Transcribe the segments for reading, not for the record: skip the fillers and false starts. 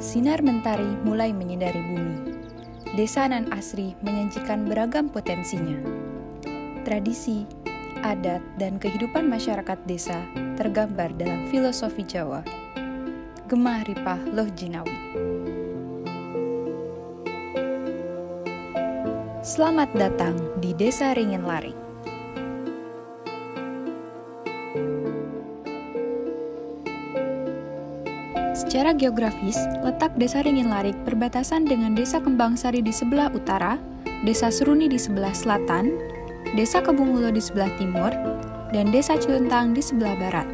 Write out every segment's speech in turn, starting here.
Sinar mentari mulai menyinari bumi. Desa nan asri menyajikan beragam potensinya. Tradisi, adat, dan kehidupan masyarakat desa tergambar dalam filosofi Jawa. Gemah Ripah Loh Jinawi. Selamat datang di Desa Ringin Larik. Secara geografis, letak Desa Ringin Larik berbatasan dengan Desa Kembang Sari di sebelah utara, Desa Seruni di sebelah selatan, Desa Kebungulo di sebelah timur, dan Desa Ciuntang di sebelah barat.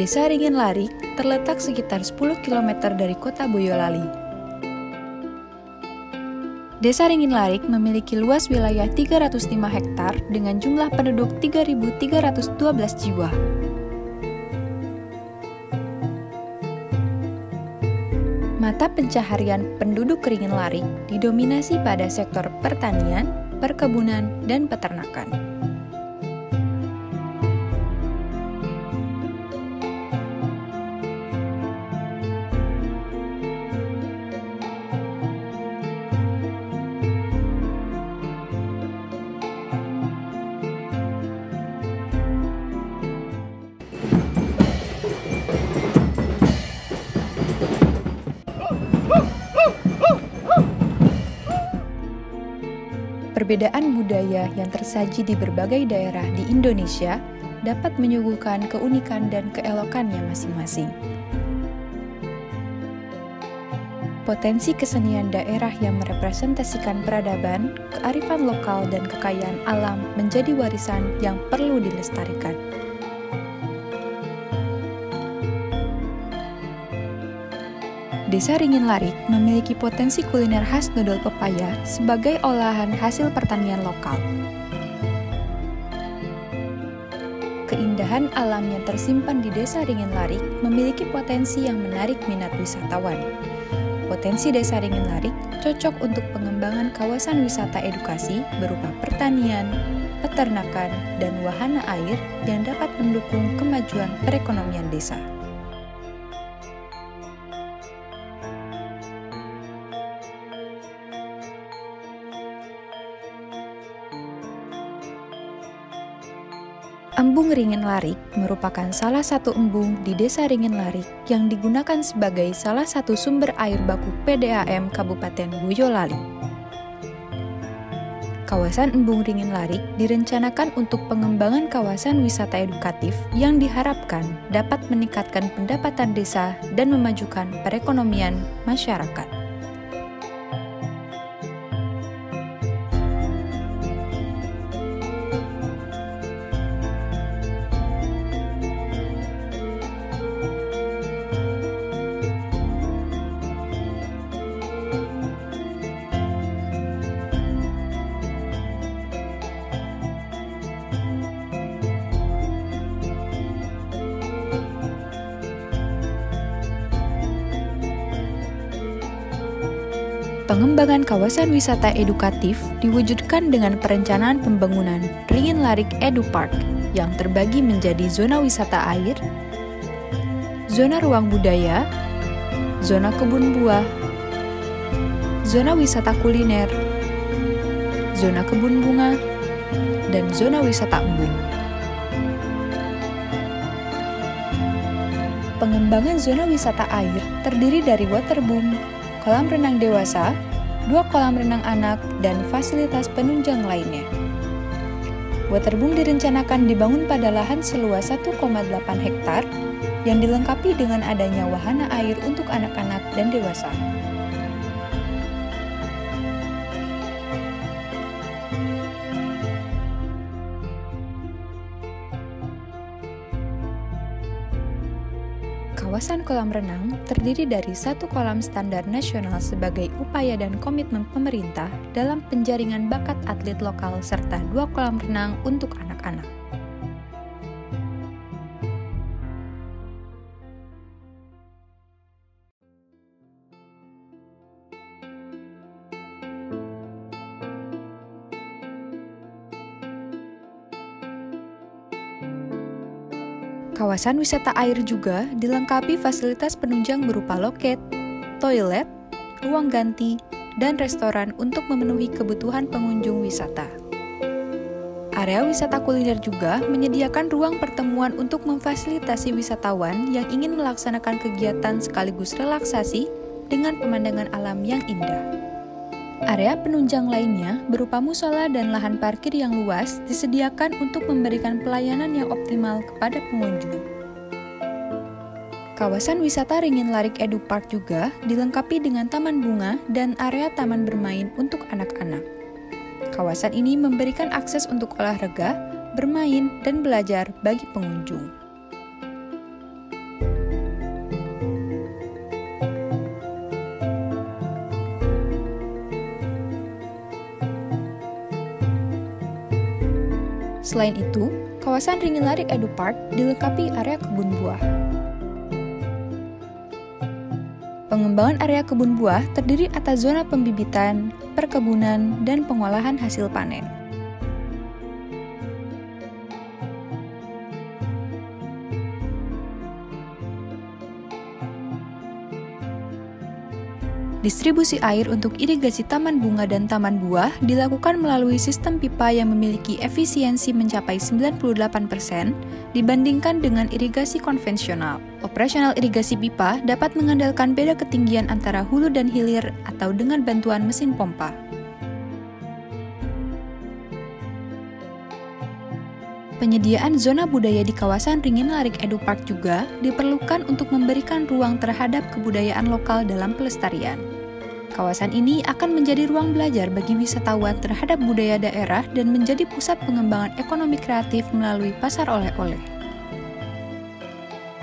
Desa Ringin Larik terletak sekitar 10 km dari kota Boyolali. Desa Ringin Larik memiliki luas wilayah 305 hektar dengan jumlah penduduk 3.312 jiwa. Mata pencaharian penduduk Ringin Larik didominasi pada sektor pertanian, perkebunan, dan peternakan. Perbedaan budaya yang tersaji di berbagai daerah di Indonesia dapat menyuguhkan keunikan dan keelokannya masing-masing. Potensi kesenian daerah yang merepresentasikan peradaban, kearifan lokal, dan kekayaan alam menjadi warisan yang perlu dilestarikan. Desa Ringin Larik memiliki potensi kuliner khas dodol pepaya sebagai olahan hasil pertanian lokal. Keindahan alam yang tersimpan di Desa Ringin Larik memiliki potensi yang menarik minat wisatawan. Potensi Desa Ringin Larik cocok untuk pengembangan kawasan wisata edukasi berupa pertanian, peternakan, dan wahana air yang dapat mendukung kemajuan perekonomian desa. Embung Ringin Larik merupakan salah satu embung di Desa Ringin Larik yang digunakan sebagai salah satu sumber air baku PDAM Kabupaten Boyolali. Kawasan Embung Ringin Larik direncanakan untuk pengembangan kawasan wisata edukatif yang diharapkan dapat meningkatkan pendapatan desa dan memajukan perekonomian masyarakat. Pengembangan kawasan wisata edukatif diwujudkan dengan perencanaan pembangunan Ringin Larik Edu Park yang terbagi menjadi zona wisata air, zona ruang budaya, zona kebun buah, zona wisata kuliner, zona kebun bunga, dan zona wisata embung. Pengembangan zona wisata air terdiri dari waterboom, kolam renang dewasa, 2 kolam renang anak, dan fasilitas penunjang lainnya. Waterboom direncanakan dibangun pada lahan seluas 1,8 hektar yang dilengkapi dengan adanya wahana air untuk anak-anak dan dewasa. Kawasan kolam renang terdiri dari 1 kolam standar nasional sebagai upaya dan komitmen pemerintah dalam penjaringan bakat atlet lokal serta 2 kolam renang untuk anak-anak. Kawasan wisata air juga dilengkapi fasilitas penunjang berupa loket, toilet, ruang ganti, dan restoran untuk memenuhi kebutuhan pengunjung wisata. Area wisata kuliner juga menyediakan ruang pertemuan untuk memfasilitasi wisatawan yang ingin melaksanakan kegiatan sekaligus relaksasi dengan pemandangan alam yang indah. Area penunjang lainnya berupa musola dan lahan parkir yang luas disediakan untuk memberikan pelayanan yang optimal kepada pengunjung. Kawasan wisata Ringin Larik Edu Park juga dilengkapi dengan taman bunga dan area taman bermain untuk anak-anak. Kawasan ini memberikan akses untuk olahraga, bermain, dan belajar bagi pengunjung. Selain itu, kawasan Ringin Larik Edu Park dilengkapi area kebun buah. Pengembangan area kebun buah terdiri atas zona pembibitan, perkebunan, dan pengolahan hasil panen. Distribusi air untuk irigasi taman bunga dan taman buah dilakukan melalui sistem pipa yang memiliki efisiensi mencapai 98% dibandingkan dengan irigasi konvensional. Operasional irigasi pipa dapat mengandalkan beda ketinggian antara hulu dan hilir atau dengan bantuan mesin pompa. Penyediaan zona budaya di kawasan Ringin Larik Edu Park juga diperlukan untuk memberikan ruang terhadap kebudayaan lokal dalam pelestarian. Kawasan ini akan menjadi ruang belajar bagi wisatawan terhadap budaya daerah dan menjadi pusat pengembangan ekonomi kreatif melalui pasar oleh-oleh.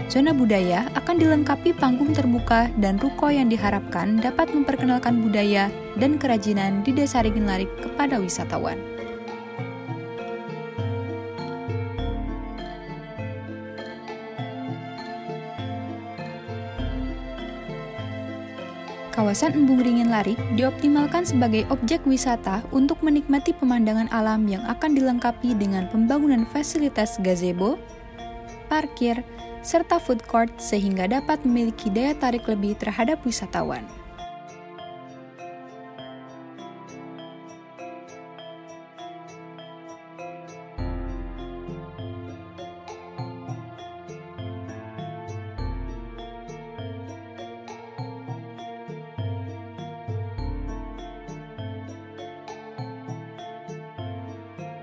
Zona budaya akan dilengkapi panggung terbuka dan ruko yang diharapkan dapat memperkenalkan budaya dan kerajinan di Desa Ringin Larik kepada wisatawan. Kawasan Embung Ringin Larik dioptimalkan sebagai objek wisata untuk menikmati pemandangan alam yang akan dilengkapi dengan pembangunan fasilitas gazebo, parkir, serta food court sehingga dapat memiliki daya tarik lebih terhadap wisatawan.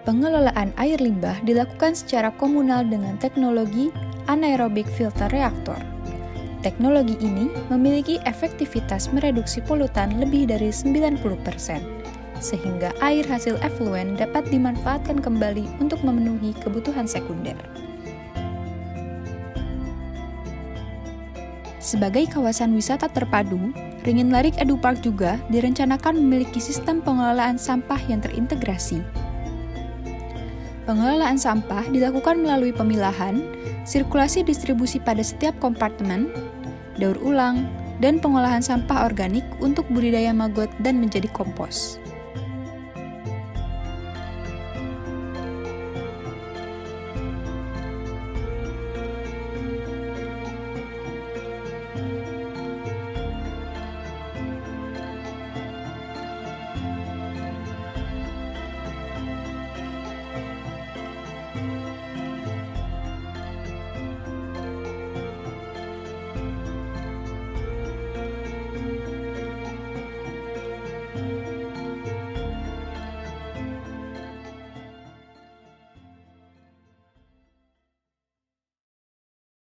Pengelolaan air limbah dilakukan secara komunal dengan teknologi anaerobic filter reaktor. Teknologi ini memiliki efektivitas mereduksi polutan lebih dari 90%, sehingga air hasil efluen dapat dimanfaatkan kembali untuk memenuhi kebutuhan sekunder. Sebagai kawasan wisata terpadu, Ringin Larik Edu Park juga direncanakan memiliki sistem pengelolaan sampah yang terintegrasi. Pengelolaan sampah dilakukan melalui pemilahan, sirkulasi distribusi pada setiap kompartemen, daur ulang, dan pengolahan sampah organik untuk budidaya maggot dan menjadi kompos.